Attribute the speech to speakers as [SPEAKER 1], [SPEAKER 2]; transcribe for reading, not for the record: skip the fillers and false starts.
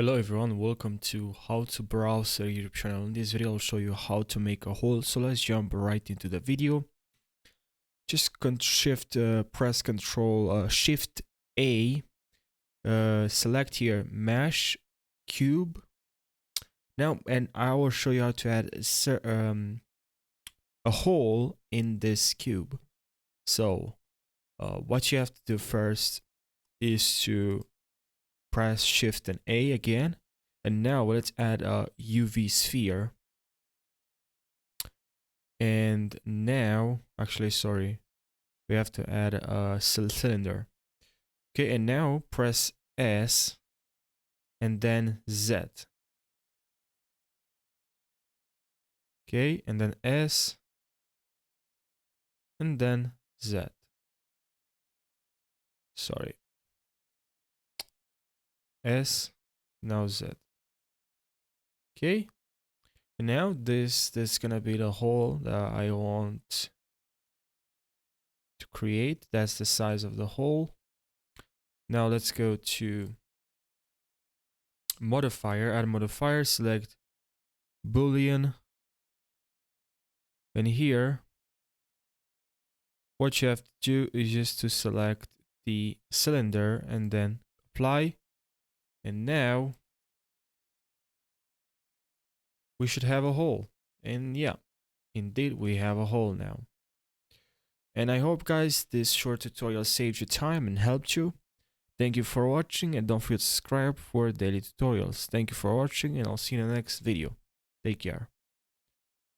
[SPEAKER 1] Hello everyone, welcome to How to Browse a YouTube channel. In this video I'll show you how to make a hole. So let's jump right into the video. Just press Control Shift A, select here Mesh Cube. Now, and I will show you how to add a hole in this cube. So what you have to do first is to press Shift and A again, and now let's add a UV sphere. And now, actually, sorry, we have to add a cylinder. Okay, and now press S and then Z. Okay, and then S and then Z. Sorry. S, now Z. Okay, and now this is gonna be the hole that I want to create. That's the size of the hole. Now let's go to modifier, add modifier, select Boolean, and here what you have to do is just to select the cylinder and then apply. And now we should have a hole. And yeah, indeed we have a hole now. And I hope, guys, this short tutorial saved you time and helped you. Thank you for watching, and don't forget to subscribe for daily tutorials. Thank you for watching, and I'll see you in the next video. Take care.